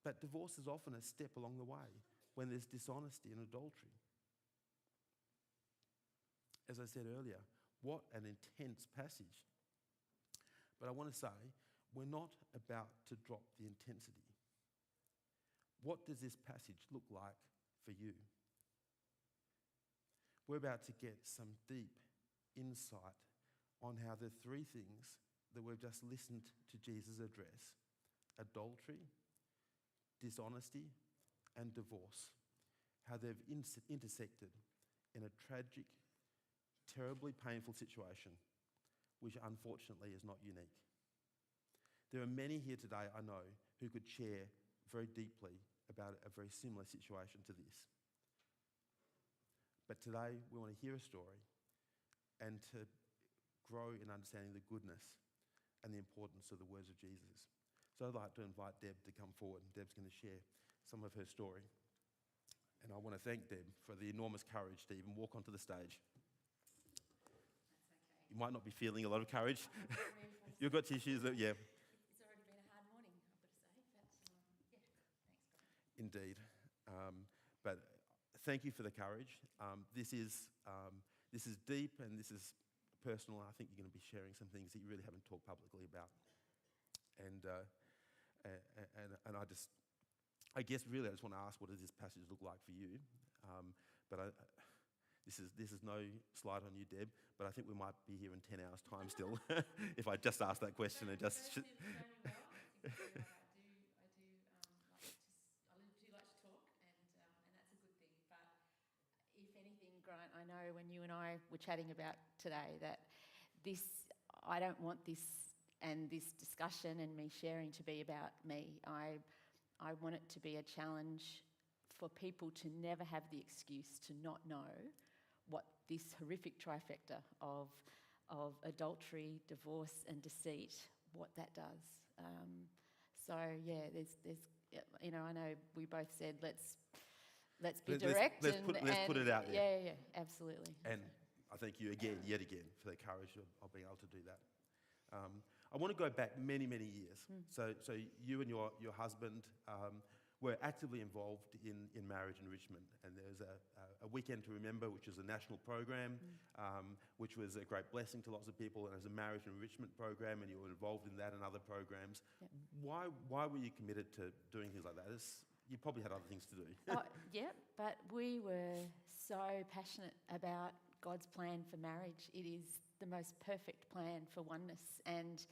But divorce is often a step along the way when there's dishonesty and adultery. As I said earlier, what an intense passage. But I want to say, we're not about to drop the intensity. What does this passage look like for you? We're about to get some deep insight on how the three things that we've just listened to Jesus address, adultery, dishonesty, and divorce, how they've intersected in a tragic, terribly painful situation, which unfortunately is not unique. There are many here today, I know, who could share very deeply about a very similar situation to this. But today we want to hear a story and to grow in understanding the goodness and the importance of the words of Jesus. So I'd like to invite Deb to come forward, and Deb's going to share some of her story. And I want to thank Deb for the enormous courage to even walk onto the stage. That's okay. You might not be feeling a lot of courage. You've got tissues, yeah. It's already been a hard morning, I've got to say. But yeah, thanks, Brian. Indeed. But thank you for the courage. This is deep and this is personal. I think you're going to be sharing some things that you really haven't talked publicly about. And I guess really I just want to ask, what does this passage look like for you? This is no slight on you, Deb, but I think we might be here in 10 hours' time still if I just ask that question and just... I do like to talk, and that's a good thing. But if anything, Grant, I know when you and I were chatting about today that I don't want this and this discussion and me sharing to be about me. I want it to be a challenge for people to never have the excuse to not know what this horrific trifecta of adultery, divorce and deceit, what that does. So yeah, there's I know we both said let's be direct. Let's put it out there. Yeah, absolutely. And I thank you yet again, for the courage of being able to do that. I want to go back many, many years. So you and your husband were actively involved in marriage enrichment, and there was a Weekend to Remember, which is a national program, which was a great blessing to lots of people, and it was a marriage enrichment program, and you were involved in that and other programs. Yep. Why were you committed to doing things like that? You probably had other things to do. Yeah, but we were so passionate about God's plan for marriage. It is the most perfect plan for oneness, and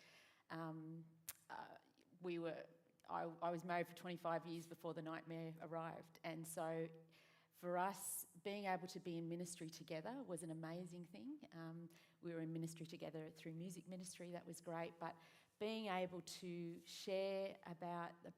I was married for 25 years before the nightmare arrived, and so for us, being able to be in ministry together was an amazing thing. We were in ministry together through music ministry, that was great, but being able to share about the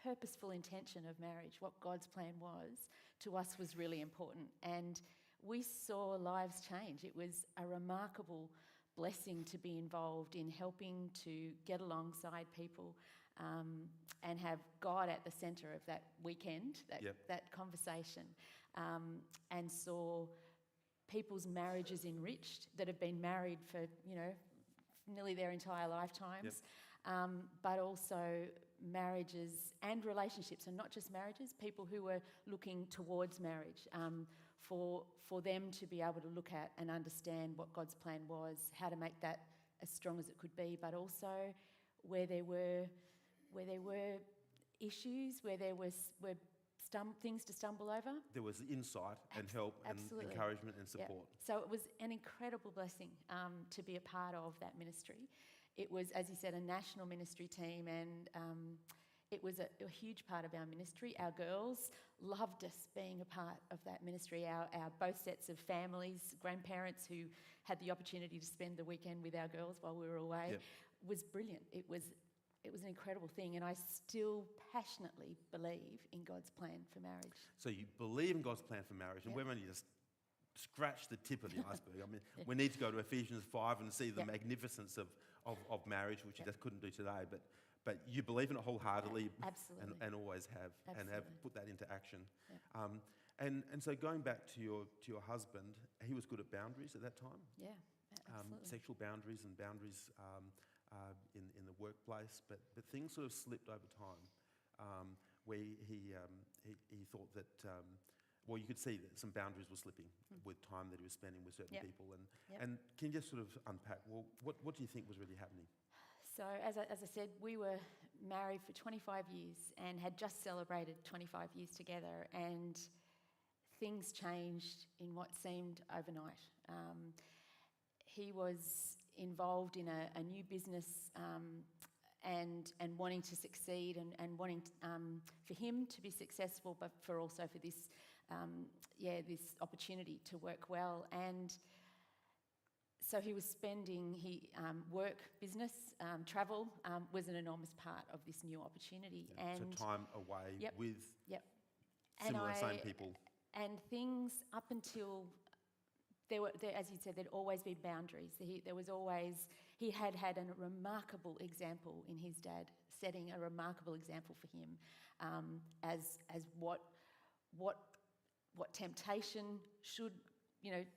purposeful intention of marriage, what God's plan was, to us was really important, and we saw lives change. It was a remarkable blessing to be involved in helping to get alongside people and have God at the centre of that weekend, that conversation, and saw people's marriages enriched that have been married for, nearly their entire lifetimes, but also marriages and relationships, and not just marriages, people who were looking towards marriage, for them to be able to look at and understand what God's plan was, how to make that as strong as it could be, but also where there were issues, where there were things to stumble over. There was insight and help and encouragement and support. Yeah. So it was an incredible blessing to be a part of that ministry. It was, as you said, a national ministry team, and it was a huge part of our ministry. Our girls loved us being a part of that ministry. Our both sets of families, grandparents who had the opportunity to spend the weekend with our girls while we were away, was brilliant. It was an incredible thing, and I still passionately believe in God's plan for marriage. So you believe in God's plan for marriage, and we've only just scratched the tip of the iceberg. I mean, we need to go to Ephesians 5 and see the magnificence of marriage, which you just couldn't do today, but you believe in it wholeheartedly, and always have, and have put that into action. And so going back to your husband, he was good at boundaries at that time? Yeah, absolutely. Sexual boundaries and boundaries in the workplace, but things sort of slipped over time. where he thought that, well, you could see that some boundaries were slipping with time that he was spending with certain people. And can you just sort of unpack, well, what do you think was really happening? So as I said, we were married for 25 years and had just celebrated 25 years together, and things changed in what seemed overnight. He was involved in a new business and wanting to succeed and wanting for him to be successful, but for also for this this opportunity to work well. And so he was spending work, business, travel was an enormous part of this new opportunity. Yeah. And so time away with and same people. And things up until there, as you said, there'd always been boundaries. He had a remarkable example in his dad, setting a remarkable example for him as what temptation should,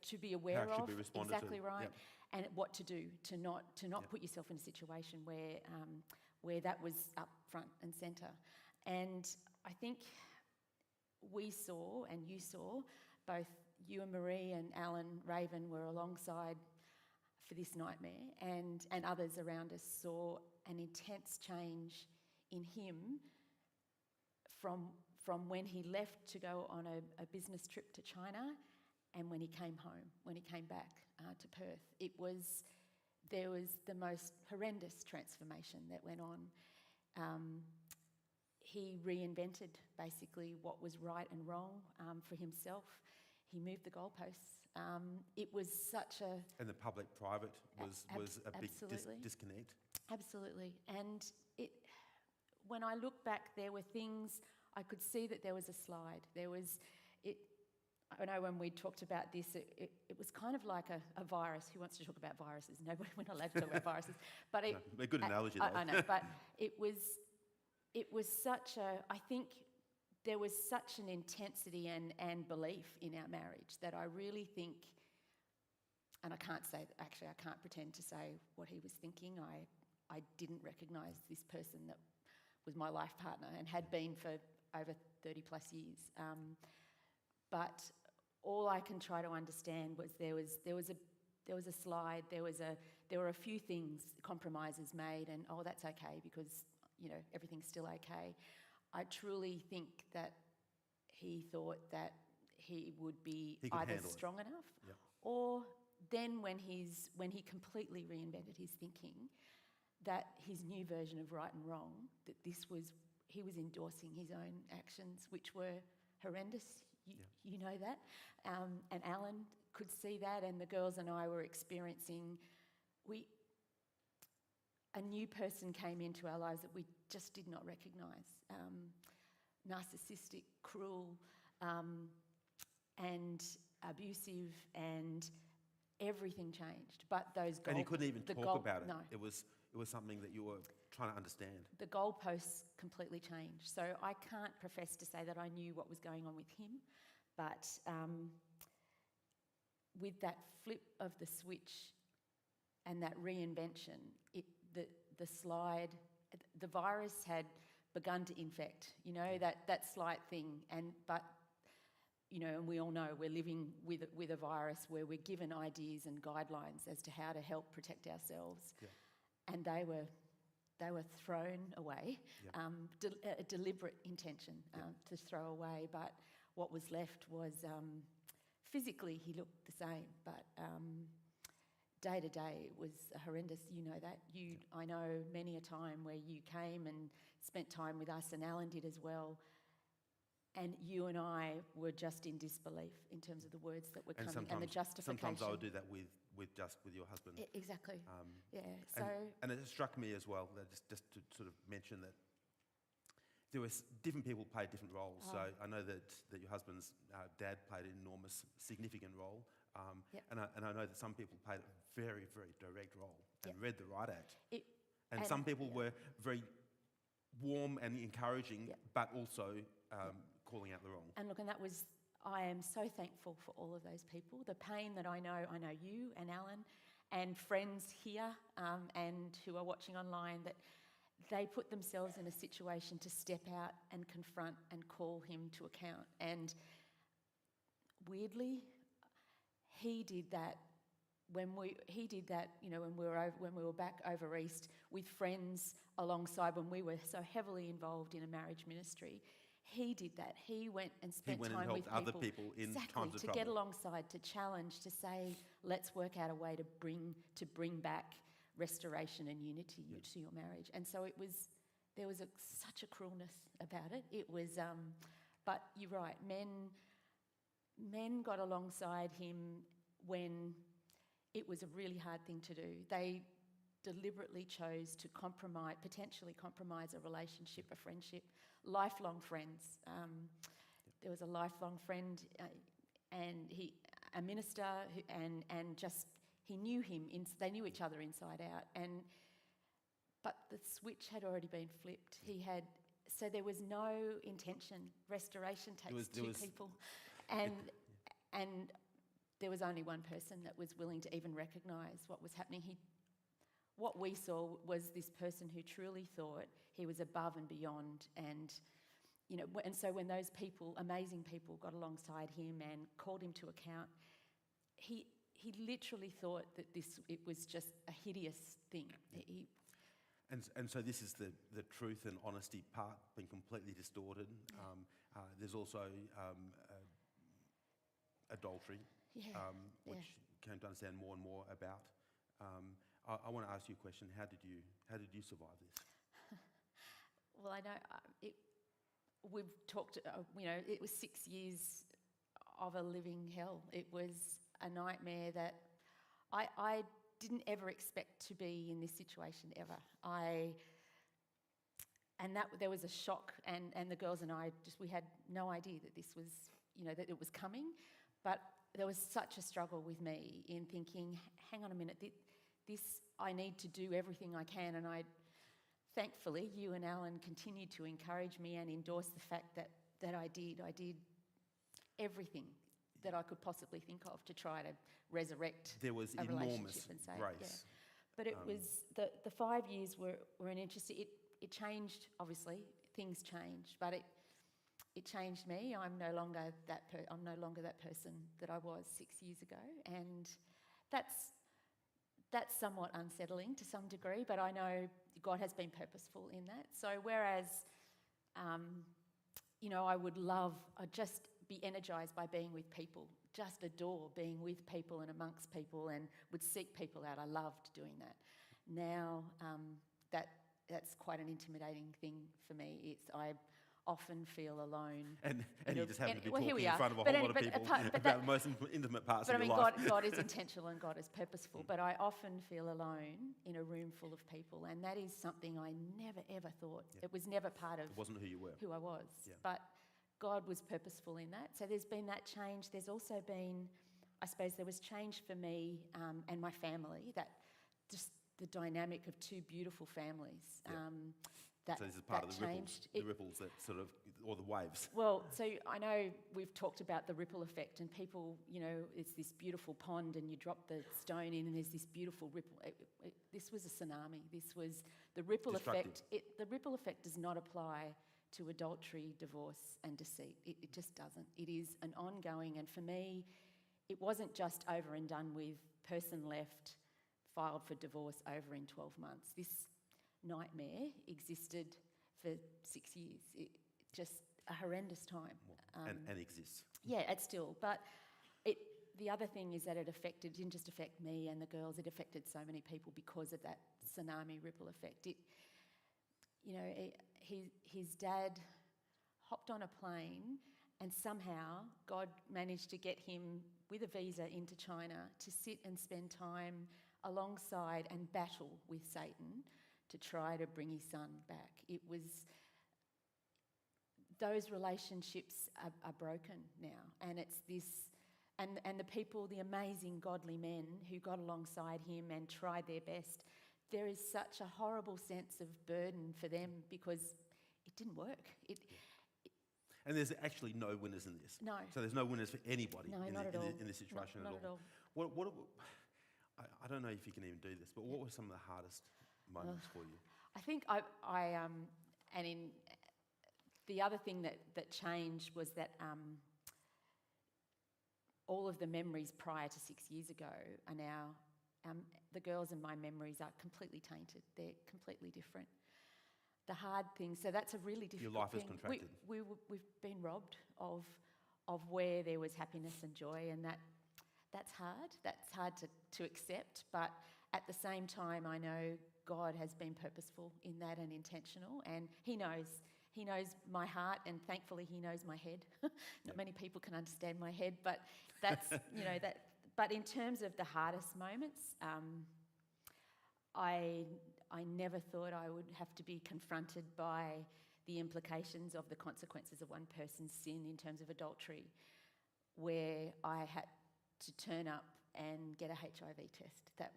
to be aware How it should of. be responded exactly to. right. Yep. And what to do to not put yourself in a situation where that was up front and centre. And I think we saw, and you saw, both you and Marie and Alan Raven were alongside for this nightmare, and others around us saw an intense change in him from when he left to go on a business trip to China and when he came home, when he came back to Perth. There was the most horrendous transformation that went on. He reinvented basically what was right and wrong for himself. He moved the goalposts. It was such a... And the public-private was a big disconnect. Absolutely. And when I look back, there were things, I could see that there was a slide. I know when we talked about this, it was kind of like a virus. Who wants to talk about viruses? Nobody, we're not allowed to talk about viruses. But a good analogy, though. I know, but it was such I think there was such an intensity and belief in our marriage that I really think, and I can't pretend to say what he was thinking. I didn't recognise this person that was my life partner and had been for over 30 plus years. But all I can try to understand was there was a slide, there were a few things, compromises made, and that's okay because everything's still okay. I truly think that he thought that he would be either strong enough, or then when he completely reinvented his thinking, that his new version of right and wrong, that he was endorsing his own actions, which were horrendous. You know that. And Alan could see that, and the girls and I were experiencing, a new person came into our lives that we just did not recognise. Narcissistic, cruel, and abusive, and everything changed. But those and you couldn't even talk about it. No. It was something that you were trying to understand. The goalposts completely changed. So I can't profess to say that I knew what was going on with him, but with that flip of the switch and that reinvention, the slide, the virus had begun to infect. That slight thing, and we all know we're living with a virus where we're given ideas and guidelines as to how to help protect ourselves. Yeah. And they were thrown away, a deliberate intention to throw away. But what was left was, physically he looked the same, but day to day it was horrendous. You know that. I know many a time where you came and spent time with us, and Alan did as well. And you and I were just in disbelief in terms of the words that were coming and the justification. Sometimes I would do that with your husband. Exactly. So and it struck me as well that just to sort of mention that there were different people played different roles. So I know that your husband's dad played an enormous, significant role, and I know that some people played a very, very direct role and read the right act. And some people were very warm and encouraging, but also calling out the wrong. And look, I am so thankful for all of those people. The pain that I know you and Alan and friends here and who are watching online, they put themselves in a situation to step out and confront and call him to account. And weirdly, he did that when we were back over east with friends alongside, when we were so heavily involved in a marriage ministry. He did that. He went and spent time with other people in times of to trouble. get alongside, to challenge, to say, let's work out a way to bring back restoration and unity to your marriage. And so there was such a cruelness about it. It was, but you're right, men got alongside him when it was a really hard thing to do. They deliberately chose to potentially compromise a relationship, a friendship, lifelong friends. There was a lifelong friend, and a minister, and just he knew him. They knew each other inside out, but the switch had already been flipped. So there was no intention. Restoration takes two people, and there was only one person that was willing to even recognise what was happening. What we saw was this person who truly thought he was above and beyond, and so when those people, amazing people, got alongside him and called him to account, he literally thought that it was just a hideous thing. And so this is the truth and honesty part being completely distorted. There's also adultery, which came to understand more and more about. I want to ask you a question. How did you survive this? Well, I know we've talked. It was 6 years of a living hell. It was a nightmare that I didn't ever expect to be in this situation ever. There was a shock, and the girls and I we had no idea that this was, that it was coming, but there was such a struggle with me in thinking, hang on a minute, this I need to do everything I can, and thankfully you and Alan continued to encourage me and endorse the fact that I did everything that I could possibly think of to try to resurrect there was a enormous relationship and say, grace. yeah. But it was the 5 years were an interesting. It changed, obviously, things changed, but it changed me. I'm no longer that person that I was 6 years ago, and that's somewhat unsettling to some degree. But I know God has been purposeful in that. So whereas, I'd just be energised by being with people, just adore being with people and amongst people, and would seek people out. I loved doing that. Now that's quite an intimidating thing for me. I often feel alone. And you just happen to be talking here we in are. front of a whole lot of people about the most intimate parts of your life. God is intentional and God is purposeful, but I often feel alone in a room full of people, and that is something I never ever thought. Yep. It was never part of it wasn't who you were. Who I was. Yep. But God was purposeful in that. So there's been that change. There's also been, I suppose there was change for me and my family, that just the dynamic of two beautiful families. Yep. So this is part of the ripples that sort of, or the waves. Well, so I know we've talked about the ripple effect, and people, it's this beautiful pond, and you drop the stone in, and there's this beautiful ripple. This was a tsunami. This was the ripple effect. The ripple effect does not apply to adultery, divorce, and deceit. It just doesn't. It is an ongoing, and for me, it wasn't just over and done with, person left, filed for divorce, over in 12 months. This nightmare existed for 6 years. Just a horrendous time. And exists. Yeah, it's still. But the other thing is that didn't just affect me and the girls, it affected so many people because of that tsunami ripple effect. His dad hopped on a plane, and somehow God managed to get him with a visa into China to sit and spend time alongside and battle with Satan to try to bring his son back. It was, those relationships are broken now, and it's this, and the people, the amazing godly men who got alongside him and tried their best, there is such a horrible sense of burden for them because it didn't work. And there's actually no winners in this. No. So there's no winners for anybody in this situation not at all. I don't know if you can even do this, but what were some of the hardest moments for you? I think and in the other thing that changed was that all of the memories prior to 6 years ago are now, the girls and my memories are completely tainted. They're completely different. The hard thing, so that's a really difficult thing. Your life is contracted. We've been robbed of where there was happiness and joy, and that's hard. That's hard to accept, but at the same time, I know God has been purposeful in that and intentional, and He knows my heart, and thankfully He knows my head. Not many people can understand my head, but that's, that. But in terms of the hardest moments, I never thought I would have to be confronted by the implications of the consequences of one person's sin in terms of adultery, where I had to turn up and get a HIV test. That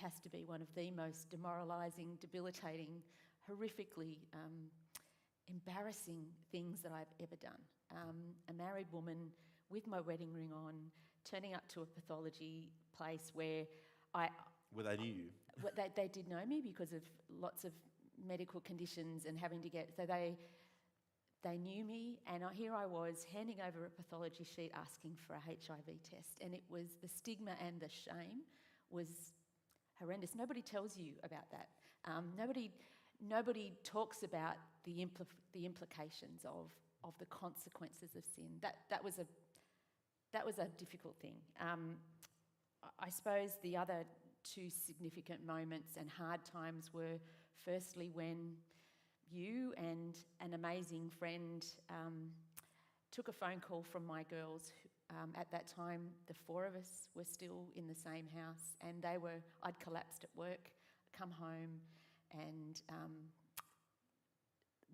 has to be one of the most demoralising, debilitating, horrifically embarrassing things that I've ever done. A married woman with my wedding ring on, turning up to a pathology place where they knew you. They did know me because of lots of medical conditions and having to get... So they knew me, and here I was handing over a pathology sheet asking for a HIV test, and it was the stigma and the shame was horrendous. Nobody tells you about that. Nobody talks about the implications of the consequences of sin. That was a difficult thing. I suppose the other two significant moments and hard times were firstly when you and an amazing friend took a phone call from my girls. At that time, the four of us were still in the same house, and I'd collapsed at work, come home, and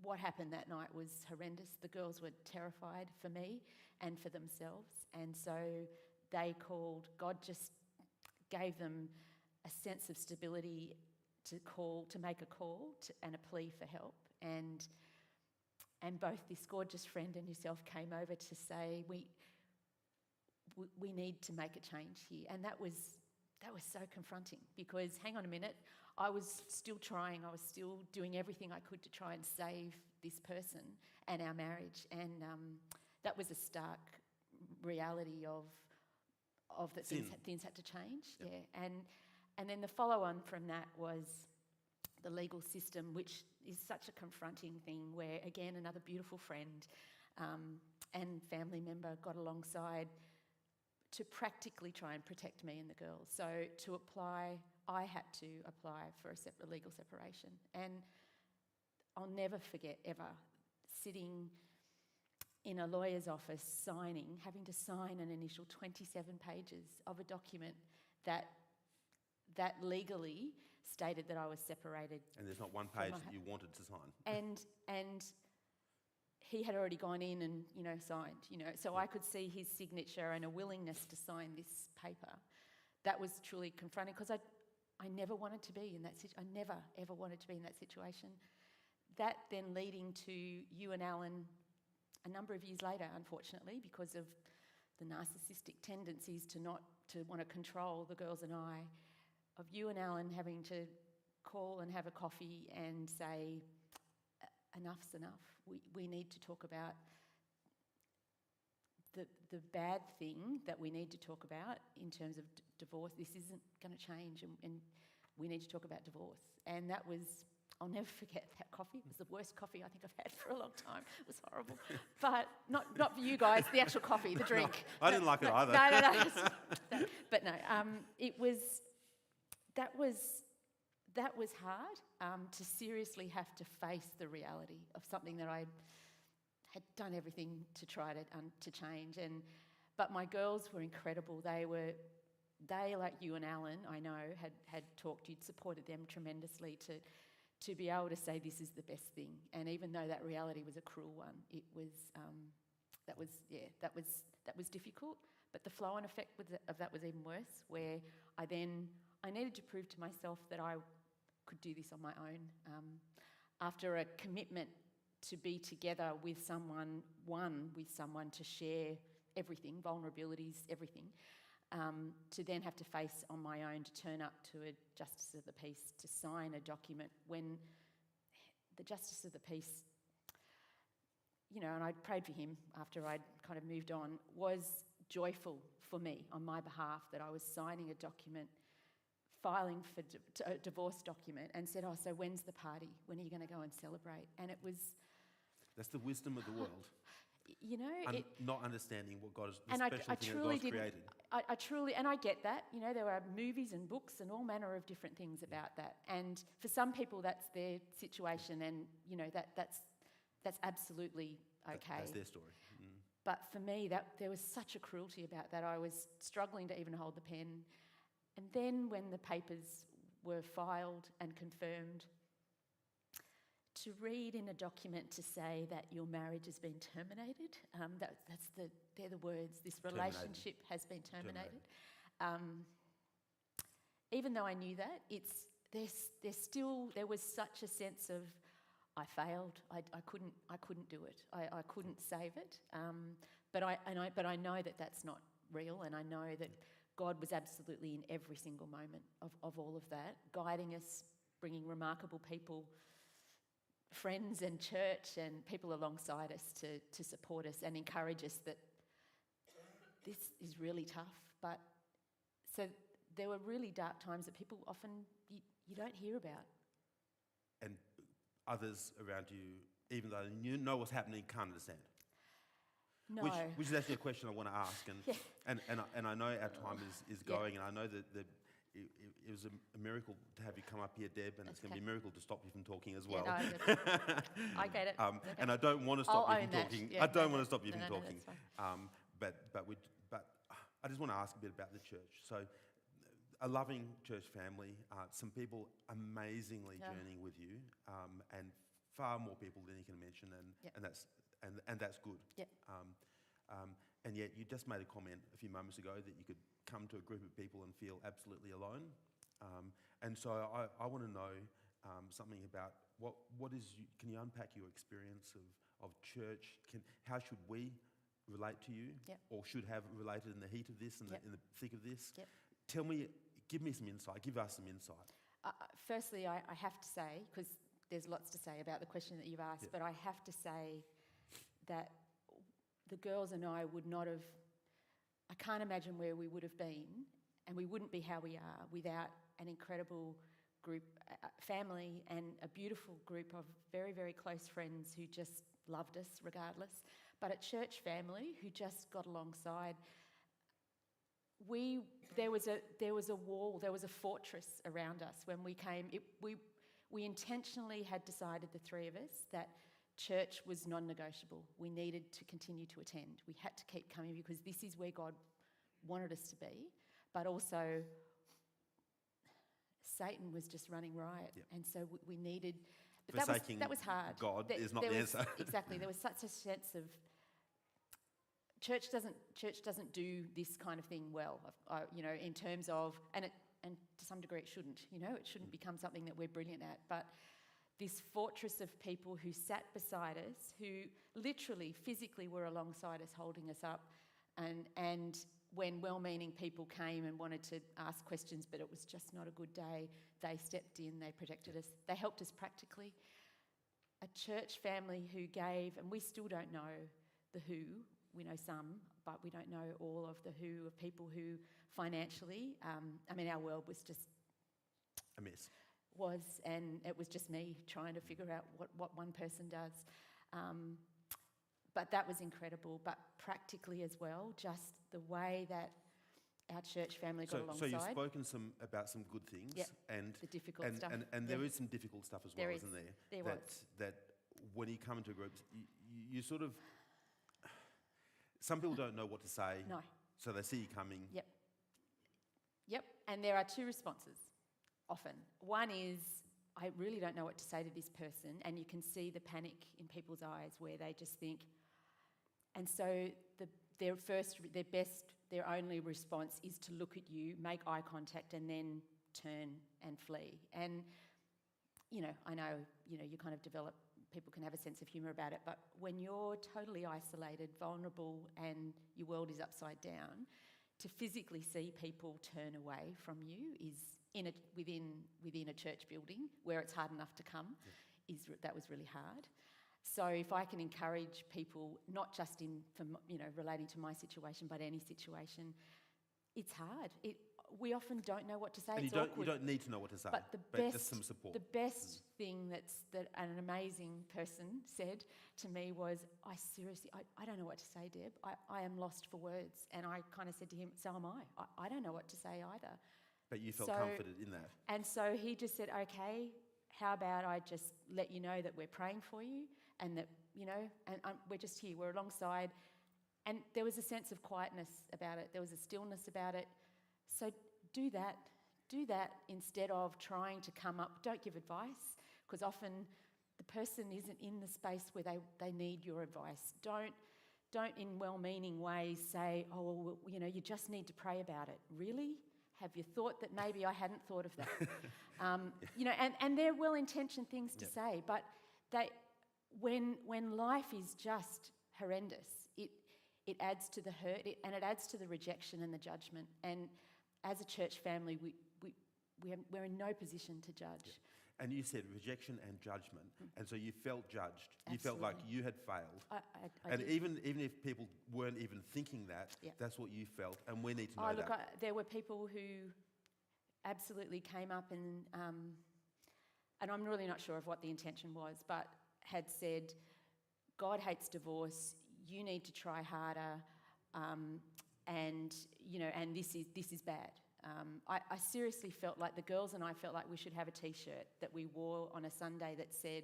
what happened that night was horrendous. The girls were terrified for me and for themselves, and so they called. God just gave them a sense of stability to make a call and a plea for help, and both this gorgeous friend and yourself came over to say we need to make a change here. And that was so confronting, because hang on a minute, I was still trying, I was still doing everything I could to try and save this person and our marriage, and that was a stark reality of that things had to change. Yep. Yeah. And then the follow-on from that was the legal system, which is such a confronting thing, where again another beautiful friend and family member got alongside to practically try and protect me and the girls. So I had to apply for a legal separation. And I'll never forget ever sitting in a lawyer's office having to sign an initial 27 pages of a document that legally stated that I was separated. And there's not one page that you wanted to sign. And he had already gone in and, signed, so I could see his signature and a willingness to sign this paper. That was truly confronting, because I never wanted to be in that situation. I never, ever wanted to be in that situation. That then leading to you and Alan a number of years later, unfortunately, because of the narcissistic tendencies to want to control the girls and I, of you and Alan having to call and have a coffee and say, enough's enough. We need to talk about the bad thing that we need to talk about in terms of divorce. This isn't going to change, and we need to talk about divorce. And that was, I'll never forget that coffee. It was the worst coffee I think I've had for a long time. It was horrible. But not for you guys, the actual coffee, the drink. No, I didn't like it either. No. But no, that was hard, to seriously have to face the reality of something that I had done everything to try to change. But my girls were incredible. They, like you and Alan, I know, had talked. You'd supported them tremendously to be able to say this is the best thing. And even though that reality was a cruel one, it was that was difficult. But the flow-on effect of that was even worse, where I needed to prove to myself that I could do this on my own. After a commitment to be together with someone to share everything, vulnerabilities, everything, to then have to face on my own to turn up to a Justice of the Peace to sign a document when the Justice of the Peace, you know, and I'd prayed for him after I'd kind of moved on, was joyful for me on my behalf that I was signing a document, filing for a divorce document, and said, oh, so when's the party? When are you going to go and celebrate? And it was... That's the wisdom of the world. You know, not understanding what God is, the and special I thing that truly God's didn't. created. I truly, and I get that. You know, there are movies and books and all manner of different things about that. And for some people, that's their situation, and you know that's absolutely okay. That's their story. Mm. But for me, there was such a cruelty about that. I was struggling to even hold the pen. And then when the papers were filed and confirmed, to read in a document to say that your marriage has been terminated, they're the words. This relationship has been terminated. Even though I knew that, there was such a sense of I failed. I couldn't do it. I couldn't save it. But I know that that's not real, and I know that God was absolutely in every single moment of all of that, guiding us, bringing remarkable people, friends and church and people alongside us to support us and encourage us that this is really tough. But so there were really dark times that people often you don't hear about. And others around you, even though you know what's happening, can't understand. No. Which is actually a question I want to ask. And I know our time is going, and I know that it was a miracle to have you come up here, Deb, and it's going to be a miracle to stop you from talking as well. No, I get it. Okay. And I don't want to stop you from talking. I don't want to stop you from talking. But I just want to ask a bit about the church. So, a loving church family, some people amazingly journeying with you, and far more people than you can mention, and that's good. Yep. And yet you just made a comment a few moments ago that you could come to a group of people and feel absolutely alone. And so I want to know something about can you unpack your experience of church? How should we relate to you, or should have related in the heat of this and in the thick of this? Yep. Give me some insight, give us some insight. Firstly, I have to say, because there's lots to say about the question that you've asked, but I have to say that the girls and I would not have, I can't imagine where we would have been, and we wouldn't be how we are without an incredible group, family, and a beautiful group of very, very close friends who just loved us regardless, but a church family who just got alongside. There was a wall, there was a fortress around us when we came. We intentionally had decided, the three of us, that church was non-negotiable. We needed to continue to attend. We had to keep coming because this is where God wanted us to be, but also Satan was just running riot, and so we needed. But that was hard. God is not the answer. Exactly, there was such a sense of church doesn't do this kind of thing well, you know, in terms of, and to some degree it shouldn't, you know, it shouldn't become something that we're brilliant at, but this fortress of people who sat beside us, who literally, physically were alongside us, holding us up, and when well-meaning people came and wanted to ask questions, but it was just not a good day, they stepped in, they protected us, they helped us practically. A church family who gave, and we still don't know the who. We know some, but we don't know all of the who of people who financially, our world was just a mess. And it was just me trying to figure out what one person does. But that was incredible, but practically as well, just the way that our church family got alongside. So you've spoken about some good things, and the difficult stuff. And there is some difficult stuff as well, isn't there? There was. That when you come into groups, you sort of, some people don't know what to say. No. So they see you coming. Yep. And there are two responses, often. One is, I really don't know what to say to this person, and you can see the panic in people's eyes where they just think, and so their only response is to look at you, make eye contact, and then turn and flee. And, you know, I know, you kind of develop, people can have a sense of humour about it, but when you're totally isolated, vulnerable, and your world is upside down, to physically see people turn away from you is within a church building where it's hard enough to come. That was really hard. So if I can encourage people, not just relating to my situation, but any situation, it's hard. We often don't know what to say. And it's you don't need to know what to say, but just some support. The best thing that an amazing person said to me was, I don't know what to say, Deb. I am lost for words. And I kind of said to him, so am I. I don't know what to say either. But you felt comforted in that. And so he just said, okay, how about I just let you know that we're praying for you and that, we're just here, we're alongside. And there was a sense of quietness about it. There was a stillness about it. So do that. Do that instead of trying to come up. Don't give advice, because often the person isn't in the space where they need your advice. Don't in well-meaning ways say, oh, well, you just need to pray about it. Really? Have you thought that maybe I hadn't thought of that? And they're well-intentioned things to say, but when life is just horrendous, it adds to the hurt and it adds to the rejection and the judgment. And as a church family, we're in no position to judge. Yeah. And you said rejection and judgment, and so you felt judged. Absolutely. You felt like you had failed. I and did. even if people weren't even thinking that, that's what you felt, and we need to know that. There were people who absolutely came up and I'm really not sure of what the intention was, but had said, God hates divorce, you need to try harder, and this is bad. I seriously felt like the girls and I felt like we should have a T-shirt that we wore on a Sunday that said,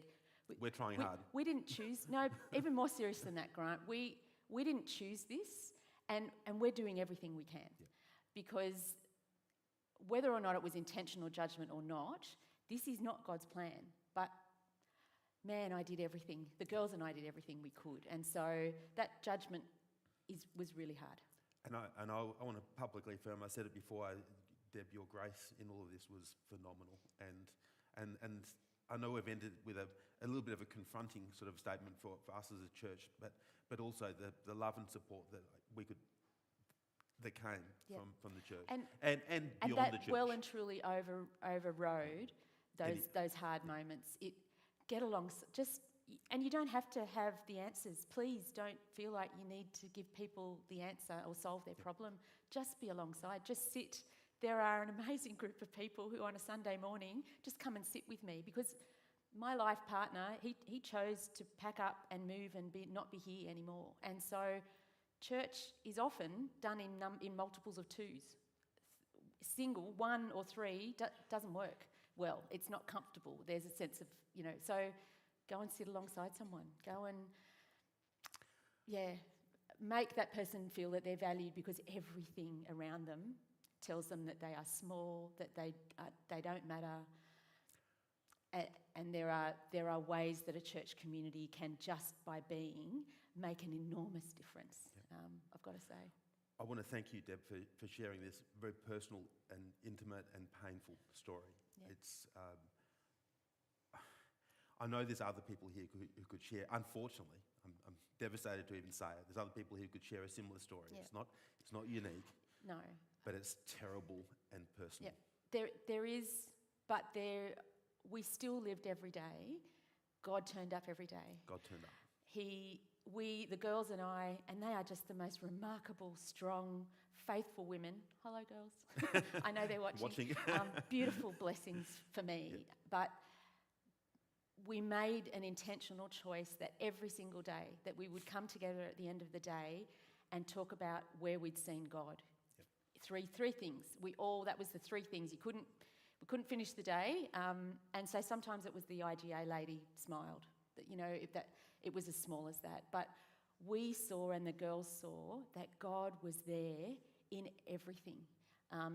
we're trying hard. We didn't choose, no, even more serious than that, Grant. We didn't choose this, and we're doing everything we can. Yeah. Because whether or not it was intentional judgment or not, this is not God's plan. But man, I did everything. The girls and I did everything we could. And so that judgment was really hard. And I want to publicly affirm, I said it before, Deb, your grace in all of this was phenomenal. And I know we've ended with a little bit of a confronting sort of statement for us as a church, but also the love and support that came from the church and beyond the church. And that well and truly overrode those hard moments. Get along, and you don't have to have the answers. Please don't feel like you need to give people the answer or solve their problem. Just be alongside. Just sit. There are an amazing group of people who on a Sunday morning just come and sit with me, because my life partner, he chose to pack up and move and not be here anymore. And so church is often done in multiples of twos. Single, one or three, doesn't work well. It's not comfortable. There's a sense of, so go and sit alongside someone. Go and, make that person feel that they're valued, because everything around them tells them that they are small, that they don't matter. And there are ways that a church community can, just by being, make an enormous difference, I've got to say. I want to thank you, Deb, for sharing this very personal and intimate and painful story. Yeah. It's... I know there's other people here who could share. Unfortunately, I'm devastated to even say it. There's other people who could share a similar story. Yeah. It's not unique. No. But it's terrible and personal. Yeah. There is, but we still lived every day. God turned up every day. God turned up. The girls and I, and they are just the most remarkable, strong, faithful women. Hello, girls. I know they're watching. Beautiful blessings for me. Yep. But we made an intentional choice that every single day that we would come together at the end of the day and talk about where we'd seen God. Yep. Three things. That was the three things. We couldn't finish the day, and so sometimes it was the IGA lady smiled. That it was as small as that. But we saw, and the girls saw, that God was there in everything.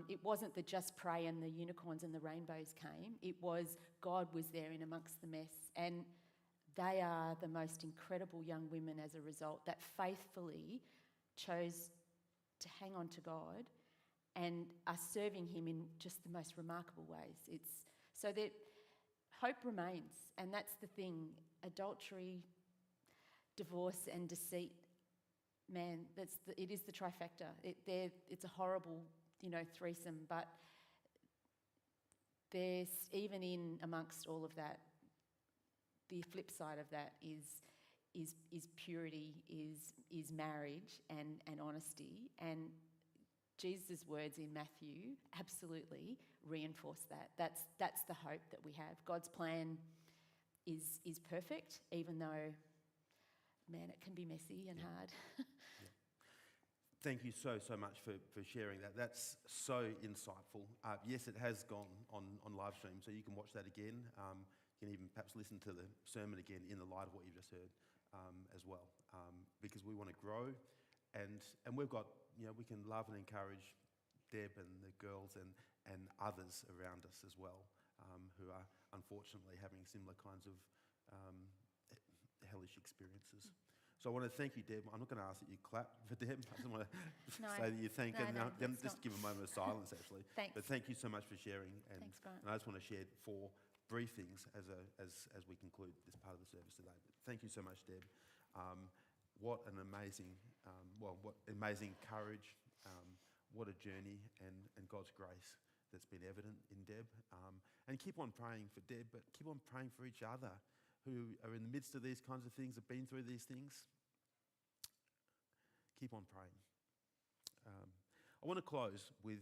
It wasn't the just pray and the unicorns and the rainbows came. It was God was there in amongst the mess. And they are the most incredible young women as a result that faithfully chose to hang on to God and are serving him in just the most remarkable ways. It's so that hope remains, and that's the thing. Adultery, divorce and deceit man, it is the trifecta. It's a horrible, threesome, but there's, even in amongst all of that, the flip side of that is purity, is marriage and honesty. And Jesus' words in Matthew absolutely reinforce that. That's the hope that we have. God's plan is perfect, even though, man, it can be messy and hard. Thank you so much for sharing that. That's so insightful. Yes, it has gone on live stream, so you can watch that again. You can even perhaps listen to the sermon again in the light of what you've just heard as well, because we want to grow, and we've got, we can love and encourage Deb and the girls and others around us as well, who are unfortunately having similar kinds of hellish experiences. So I want to thank you, Deb. I'm not going to ask that you clap for Deb. I just want to say that you thank her. No, Then just give a moment of silence, actually. Thanks. But thank you so much for sharing. And, Thanks, Grant. and I just want to share 4 brief things as we conclude this part of the service today. But thank you so much, Deb. What an amazing, what amazing courage. What a journey and God's grace that's been evident in Deb. And keep on praying for Deb, but keep on praying for each other who are in the midst of these kinds of things, have been through these things. Keep on praying. I want to close with